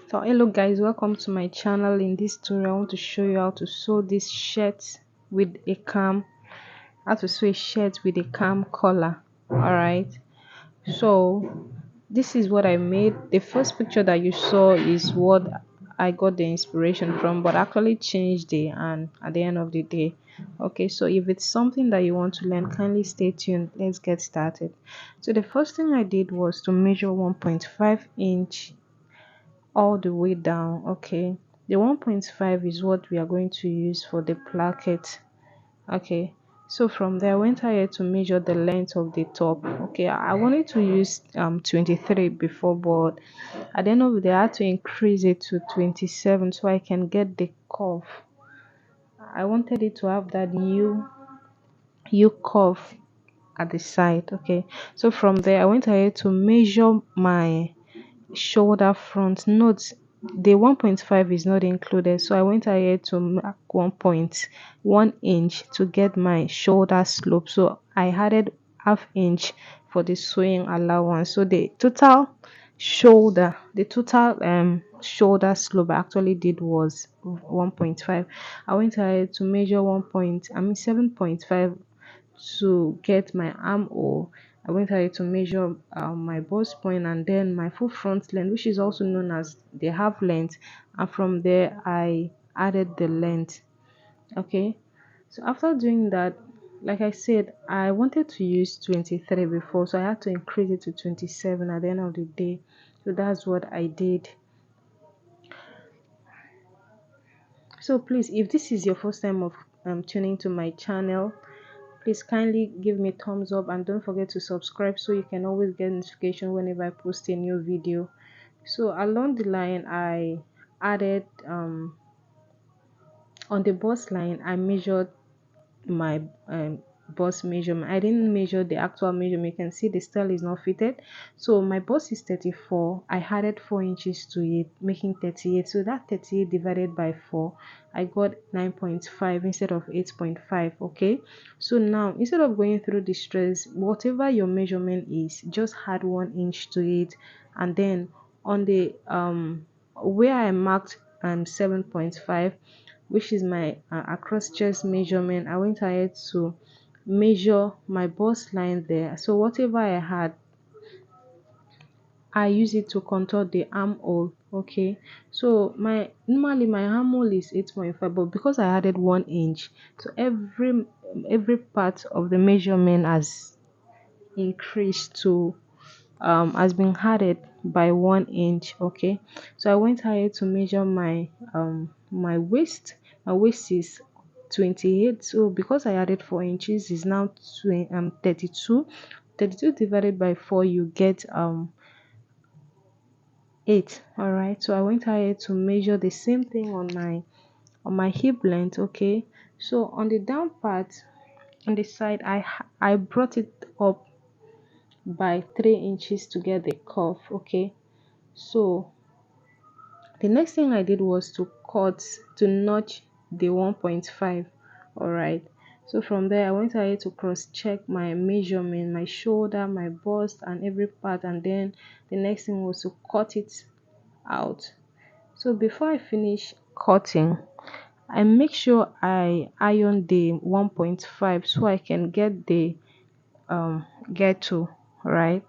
So hello guys, welcome to my channel. In this tutorial I want to show you how to sew this shirt with a cam, how to sew a shirt with a cam collar. All right, so this is what I made. The first picture that you saw is what I got the inspiration from, but actually changed it and at the end of the day. Okay, so if it's something that you want to learn, kindly stay tuned. Let's get started. So the first thing I did was to measure 1.5 inch all the way down. Okay, the 1.5 is what we are going to use for the placket. Okay, so from there I went ahead to measure the length of the top. Okay, I wanted to use 23 before, but at the end of the day I had to increase it to 27 so I can get the curve. I wanted it to have that u curve at the side. Okay, so from there I went ahead to measure my shoulder front. Note the 1.5 is not included, so I went ahead to mark 1.1 inch to get my shoulder slope. So I added half inch for the sewing allowance. So the total shoulder slope I actually did was 1.5. I went ahead to measure 7.5 to get my armhole. I went ahead to measure my bust point and then my full front length, which is also known as the half length, and from there I added the length. Okay, so after doing that, like I said, I wanted to use 23 before, so I had to increase it to 27 at the end of the day. So that's what I did. So please, if this is your first time of tuning to my channel, please kindly give me a thumbs up and don't forget to subscribe so you can always get notification whenever I post a new video. So along the line I added on the bust line I measured my bust measurement. I didn't measure the actual measurement. You can see the style is not fitted. So my bust is 34. I added 4 inches to it, making 38. So that 38 divided by 4, I got 9.5 instead of 8.5. Okay, so now instead of going through the stress, whatever your measurement is, just add 1 inch to it, and then on the where I marked 7.5, which is my across chest measurement, I went ahead to measure my bust line there. So whatever I had, I use it to contour the armhole. Okay, so my normally my armhole is 8.5, but because I added 1 inch, so every part of the measurement has increased to has been added by 1 inch. Okay, so I went ahead to measure my waist. My waist is 28, so because I added 4 inches is now 32. 32 divided by 4, you get 8. All right, so I went ahead to measure the same thing on my hip length. Okay, so on the down part on the side I brought it up by 3 inches to get the curve. Okay, so the next thing I did was to notch the 1.5. All right, so from there I went ahead to cross check my measurement, my shoulder, my bust and every part, and then the next thing was to cut it out. So before I finish cutting, I make sure I iron the 1.5 so I can get the get to right,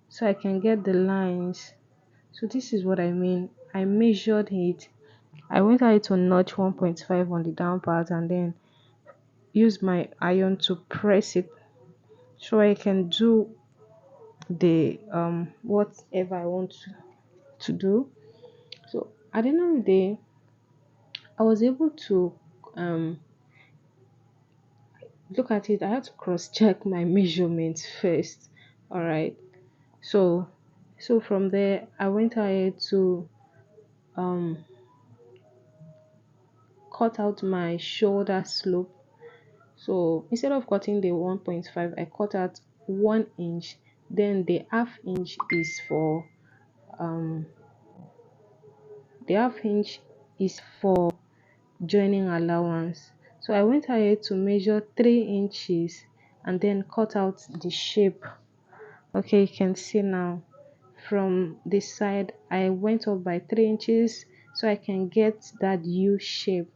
so I can get the lines. So this is what I mean. I measured it. I went ahead to notch 1.5 on the down part and then use my iron to press it so I can do the whatever I want to do. So at the end of the day, I was able to look at it. I had to cross check my measurements first. All right, so from there I went ahead to um cut out my shoulder slope. So instead of cutting the 1.5, I cut out 1 inch. Then the half inch is for um the half inch is for joining allowance. So I went ahead to measure 3 inches and then cut out the shape. Okay, you can see now from the side, I went up by 3 inches so I can get that U shape.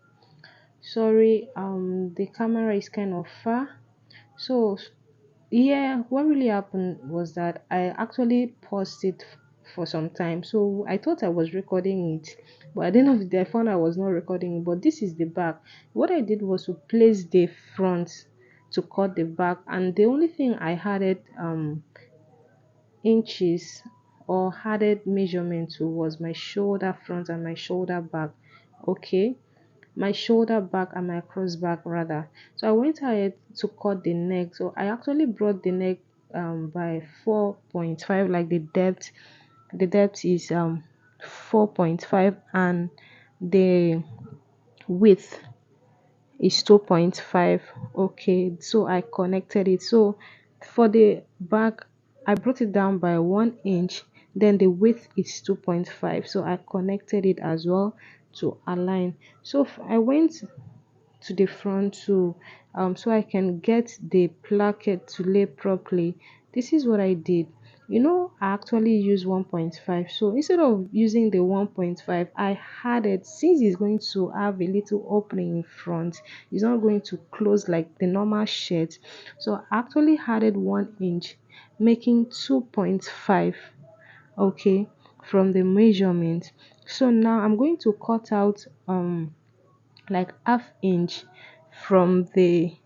Sorry, the camera is kind of far. So yeah, what really happened was that I actually paused it for some time. So I thought I was recording it, but at the end of the day I found I was not recording it. But this is the back. What I did was to place the front to cut the back, and the only thing I added inches or added measurement to was my shoulder front and my shoulder back. Okay, my shoulder back and my cross back rather. So I went ahead to cut the neck. So I actually brought the neck by 4.5, like the depth is 4.5, and the width is 2.5. Okay, so I connected it. So for the back, I brought it down by 1 inch, then the width is 2.5, so I connected it as well to align. So I went to the front to so I can get the placket to lay properly. This is what I did. I actually use 1.5. So instead of using the 1.5, I had it, since it's going to have a little opening in front, it's not going to close like the normal shirt. So I actually added 1 inch, making 2.5, okay, from the measurement. So now I'm going to cut out like half inch from the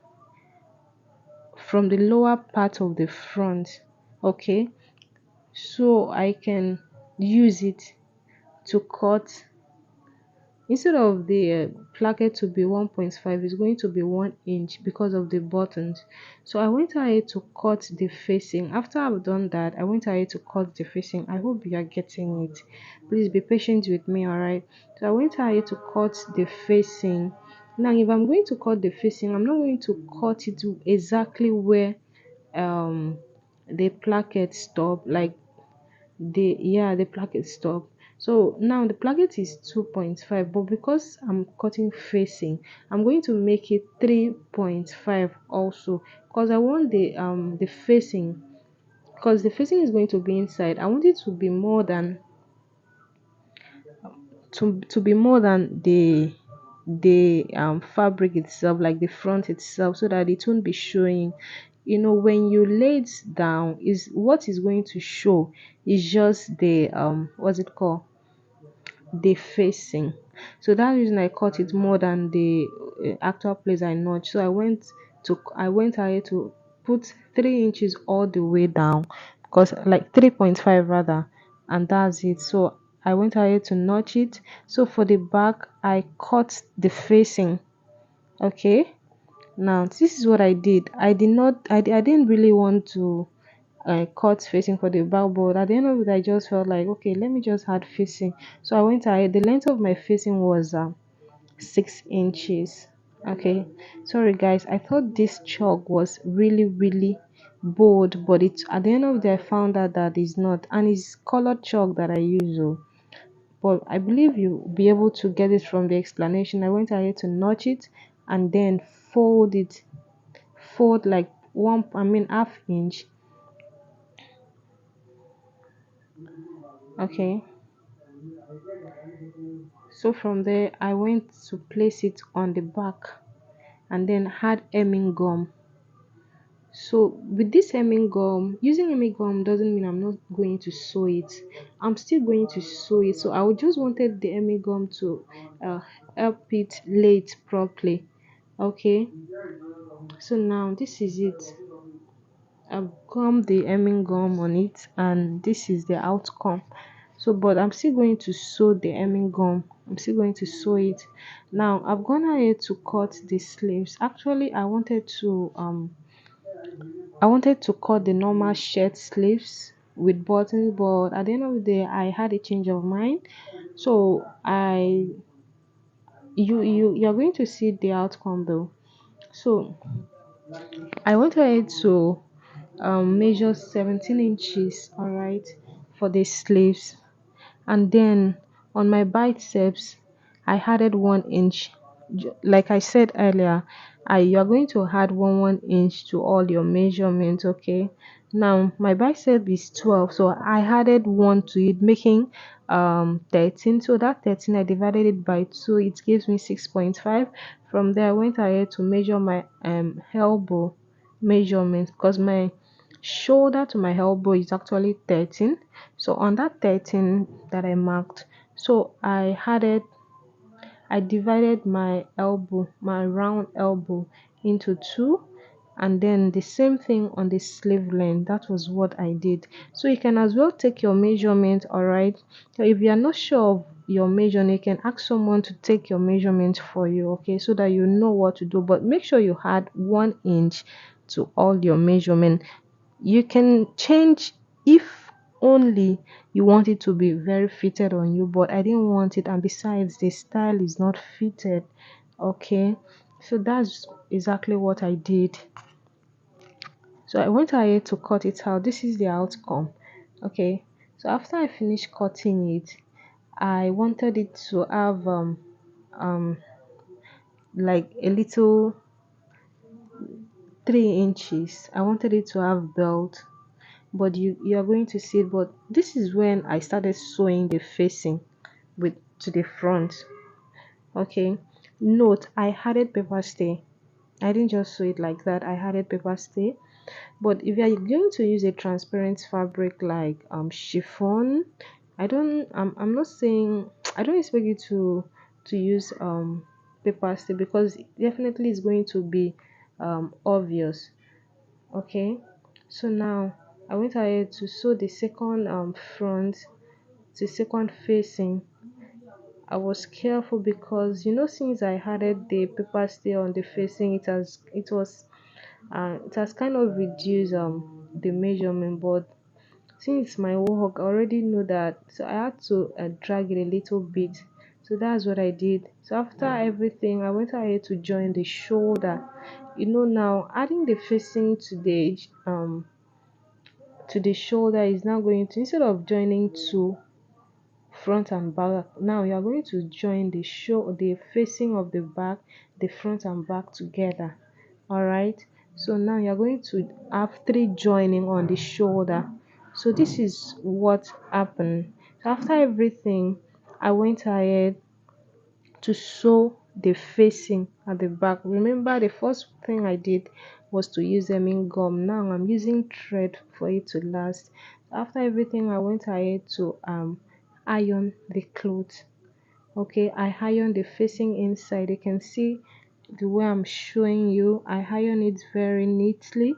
lower part of the front, okay, so I can use it to cut. Instead of the placket to be 1.5, it's going to be 1 inch because of the buttons. So I went ahead to cut the facing. After I've done that, I went ahead to cut the facing. I hope you are getting it. Please be patient with me, all right? So I went ahead to cut the facing. Now if I'm going to cut the facing, I'm not going to cut it exactly where um the placket stop, like the placket stop. So now the placket is 2.5, but because I'm cutting facing, I'm going to make it 3.5 also, because I want the facing, because the facing is going to be inside. I want it to be more than the fabric itself, like the front itself, so that it won't be showing. When you lay it down, is what is going to show is just the what's it called, the facing. So that's the reason I cut it more than the actual place I notched. So I went ahead to put 3 inches all the way down, because like 3.5 rather, and that's it. So I went ahead to notch it. So for the back, I cut the facing. Okay, now this is what I did. I didn't really want to cut facing for the back, but at the end of it I just felt like, okay, let me just add facing. So I went ahead. The length of my facing was 6 inches. Okay, sorry guys, I thought this chalk was really really bold, but it at the end of the day I found out that it's not, and it's colored chalk that I use. Oh, but I believe you'll be able to get it from the explanation. I went ahead to notch it and then fold like half inch. Okay, so from there I went to place it on the back and then add hemming gum. So with this hemming gum, using hemming gum doesn't mean I'm not going to sew it. I'm still going to sew it. So I just wanted the hemming gum to uh, help it lay it properly. Okay, so now this is it. I've gummed the hemming gum on it, and this is the outcome. So but I'm still going to sew the hemming gum. I'm still going to sew it. Now I've gone ahead to cut the sleeves. Actually I wanted to cut the normal shirt sleeves with buttons, but at the end of the day I had a change of mind. So you're going to see the outcome though. So I went ahead to measure 17 inches, all right, for the sleeves, and then on my biceps I added 1 inch. Like I said earlier, you are going to add one inch to all your measurements. Okay, Now my bicep is 12, so I added one to it, making 13. So that 13 I divided it by 2, it gives me 6.5. From there I went ahead to measure my elbow measurement, because my shoulder to my elbow is actually 13. So on that 13 that I marked, so I divided my elbow, my round elbow, into two, and then the same thing on the sleeve length. That was what I did. So you can as well take your measurement, all right? So if you are not sure of your measurement, you can ask someone to take your measurement for you, okay, so that you know what to do. But make sure you add 1 inch to all your measurement. You can change if only you want it to be very fitted on you, but I didn't want it, and besides the style is not fitted, okay. So that's exactly what I did. So I went ahead to cut it out. This is the outcome, okay. So after I finished cutting it, I wanted it to have um like a little 3 inches. I wanted it to have belt, but you are going to see it. But this is when I started sewing the facing with to the front, okay. Note, I added paper stay. I didn't just sew it like that, I added paper stay. But if you are going to use a transparent fabric like chiffon, I'm not saying I don't expect you to use paper stay, because definitely it's going to be obvious, okay. So now I went ahead to sew the second front, the second facing. I was careful because, since I added the paper stay on the facing, it has kind of reduced the measurement. But since my work, I already know that, so I had to drag it a little bit. So that's what I did. So after everything, I went ahead to join the shoulder. Now adding the facing to the shoulder is now going to, instead of joining two front and back, now you are going to join the facing of the back, the front and back together, all right. So now you're going to have three joining on the shoulder. So this is what happened. So after everything, I went ahead to sew the facing at the back. Remember, the first thing I did was to use hemming gum. Now I'm using thread for it to last. After everything, I went ahead to iron the clothes, okay. I iron the facing inside. You can see the way I'm showing you. I iron it very neatly.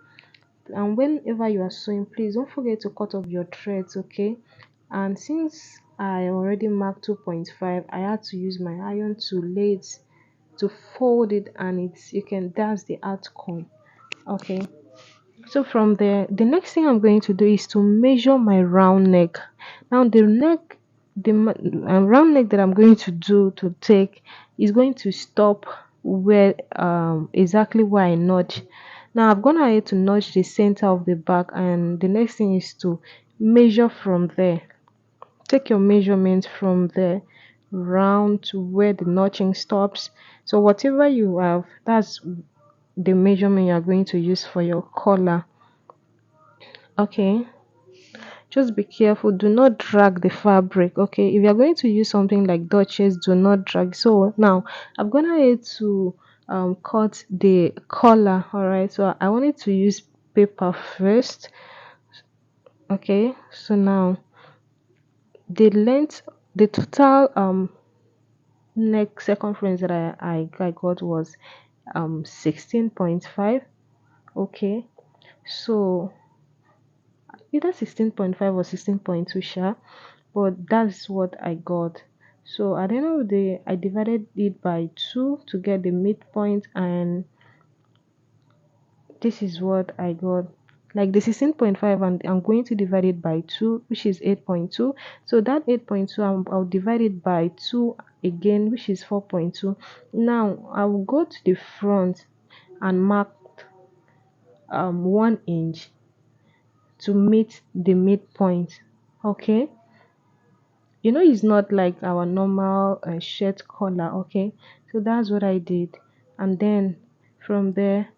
And whenever you are sewing, please don't forget to cut off your threads, okay. And since I already marked 2.5, I had to use my iron to lay it, to fold it, and that's the outcome, okay. So from there, the next thing I'm going to do is to measure my round neck. Now the round neck that I'm going to do to take is going to stop where exactly where I notch. Now I've gone ahead to notch the center of the back, and the next thing is to measure from there. Take your measurement from there round to where the notching stops. So whatever you have, that's the measurement you are going to use for your collar, okay. Just be careful, do not drag the fabric, okay. If you're going to use something like duchess, do not drag. So now I'm gonna ahead to cut the collar, all right. So I wanted to use paper first, okay. So now the length, the total neck circumference that I got was 16.5, okay. So either 16.5 or 16.2 sha, but that's what I got. So at the end of the day, I divided it by 2 to get the midpoint, and this is what I got. Like the 16.5, and I'm going to divide it by 2, which is 8.2. So that 8.2, I'll divide it by 2 again, which is 4.2. Now I will go to the front and mark 1 inch to meet the midpoint, okay. It's not like our normal shirt collar, okay. So that's what I did, and then from there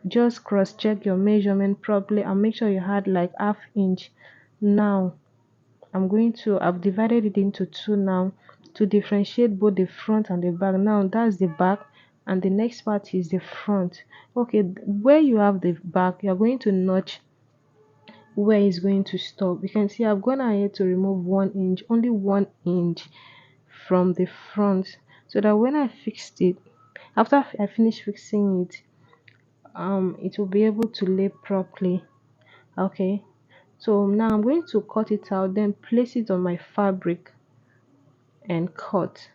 just cross check your measurement properly and make sure you had like half inch. Now I've divided it into two now to differentiate both the front and the back. Now that's the back and the next part is the front. Okay, where you have the back, you're going to notch where it's going to stop. You can see I've gone ahead to remove 1 inch, only 1 inch from the front, so that when I fixed it, after I finish fixing it, it will be able to lay properly. Okay, so now I'm going to cut it out, then place it on my fabric and cut.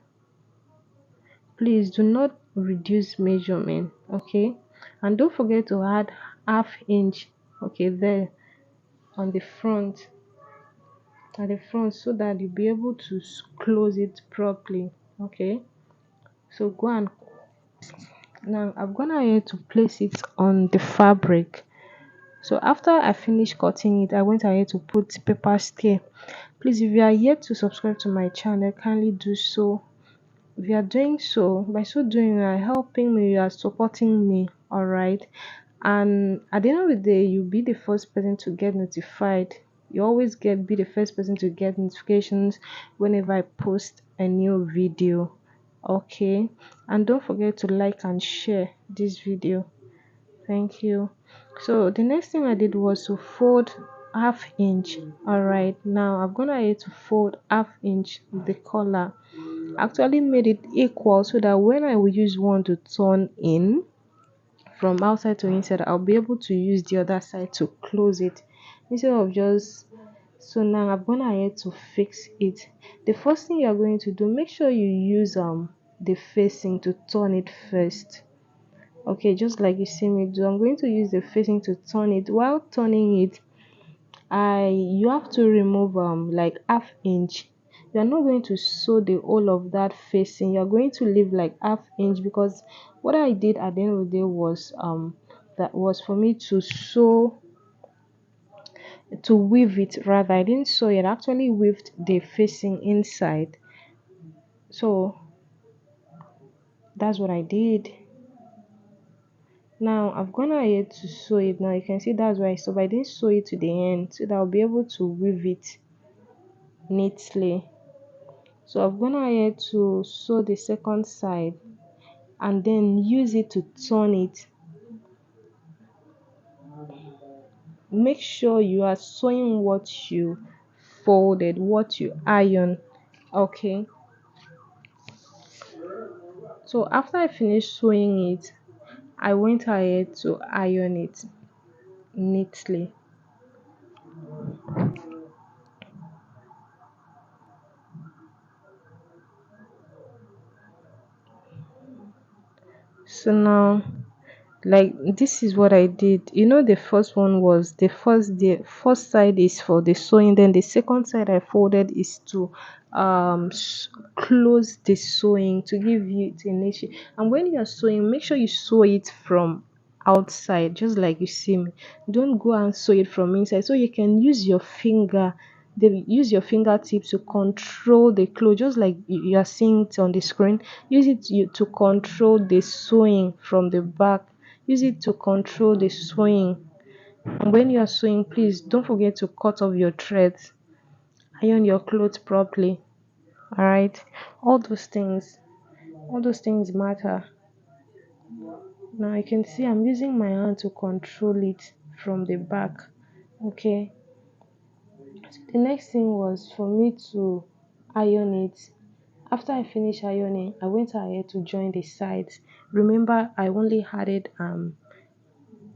Please do not reduce measurement, okay, and don't forget to add half inch, okay, there on the front, so that you'll be able to close it properly. Okay, so go and now I've gone ahead to place it on the fabric. So after I finished cutting it, I went ahead to put paper stay. Please, if you are yet to subscribe to my channel, kindly do so. If you are doing so, by so doing, you are helping me, you are supporting me, all right? And at the end of the day, you'll be the first person to get notified. You always be the first person to get notifications whenever I post a new video. Okay, and don't forget to like and share this video. Thank you. So the next thing I did was to fold half inch. All right, now I'm gonna ahead to fold half inch the collar. Actually made it equal so that when I will use one to turn in from outside to inside, I'll be able to use the other side to close it instead of just. So now I'm gonna ahead to fix it. The first thing you're going to do, make sure you use the facing to turn it first. Okay, just like you see me do, I'm going to use the facing to turn it. While turning it, you have to remove like half inch. You're not going to sew the whole of that facing, you're going to leave like half inch, because what I did at the end of the day was that was for me to sew, to weave it rather. I didn't sew it, I actually weaved the facing inside. So that's what I did. Now I've gone ahead to sew it. Now you can see that's why I sew, but I didn't sew it to the end so that I'll be able to weave it neatly. So I've gone ahead to sew the second side and then use it to turn it. Make sure you are sewing what you folded, what you iron. Okay, so after I finished sewing it, I went ahead to iron it neatly. So now, like, this is what I did. You know, the first one was the first side is for the sewing, then the second side I folded is to close the sewing, to give you it a niche. And when you're sewing, make sure you sew it from outside, just like you see me. Don't go and sew it from inside, so you can use your finger. They use your fingertips to control the clothes, just like you are seeing it on the screen. Use it to control the sewing from the back. Use it to control the sewing. And when you are sewing, please don't forget to cut off your threads. Iron your clothes properly. All right, all those things matter. Now you can see I'm using my hand to control it from the back. Okay, the next thing was for me to iron it. After I finished ironing, I went ahead to join the sides. Remember, I only added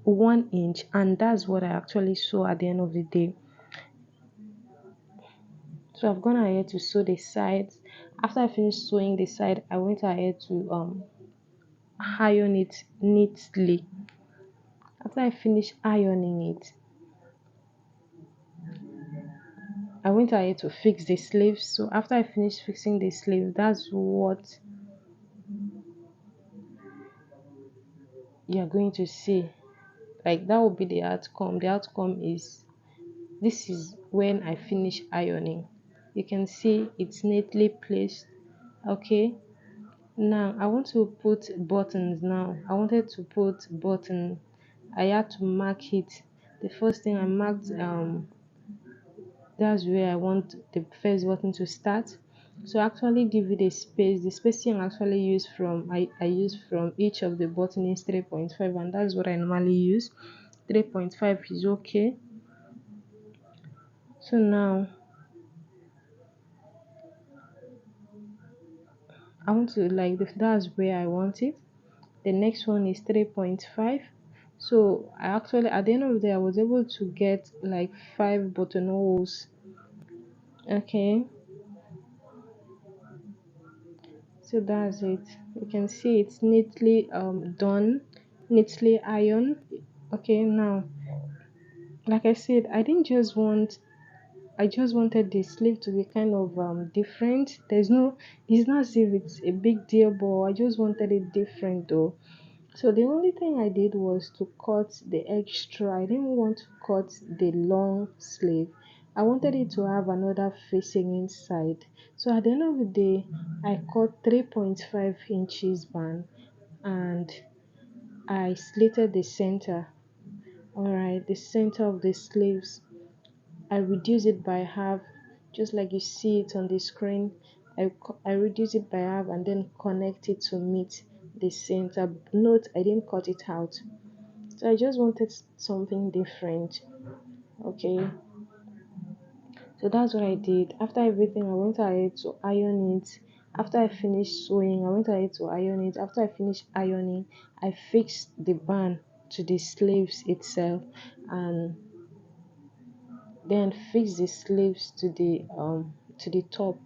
1 inch, and that's what I actually sew at the end of the day. So I've gone ahead to sew the sides. After I finished sewing the side, I went ahead to iron it neatly. After I finished ironing it, I went ahead to fix the sleeves. So after I finished fixing the sleeve, that's what you're going to see. Like, that will be the outcome. The outcome is, this is when I finish ironing. You can see it's neatly placed. Okay, now I want to put buttons. Now I wanted to put button I had to mark it. The first thing I marked, that's where I want the first button to start. So actually give it a space. The spacing I actually use from I use from each of the button is 3.5, and that's what I normally use. 3.5 is okay. So now I want to like that's where I want it. The next one is 3.5. So I actually at the end of the day I was able to get like 5 buttonholes. Okay, so that's it. You can see it's neatly done, neatly ironed. Okay, now like I said, I just wanted the sleeve to be kind of different. It's not as if it's a big deal, but I just wanted it different though. So the only thing I did was to cut the extra. I didn't want to cut the long sleeve. I wanted it to have another facing inside. So at the end of the day, I cut 3.5 inches band and I slitted the center. Alright, the center of the sleeves. I reduce it by half, just like you see it on the screen. I reduce it by half and then connect it to meet the center. Note I didn't cut it out. So I just wanted something different. Okay, so that's what I did. After everything, I went ahead to iron it. After I finished sewing, I went ahead to iron it. After I finished ironing, I fixed the band to the sleeves itself and then fix the sleeves to the top.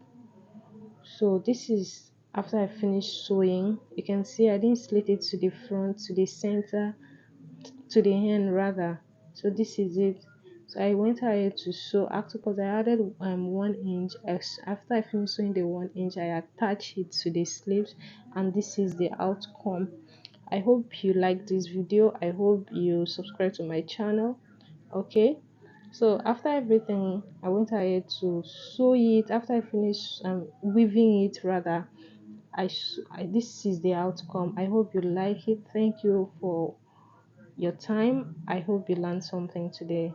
So this is after I finished sewing. You can see I didn't slit it to the front, to the center, to the end rather. So this is it. So I went ahead to sew after because I added 1 inch. After I finished sewing the 1 inch, I attached it to the sleeves, and this is the outcome. I hope you like this video. I hope you subscribe to my channel. Okay, so after everything I went ahead to sew it. After I finished weaving it rather, this is the outcome. I hope you like it. Thank you for your time. I hope you learned something today.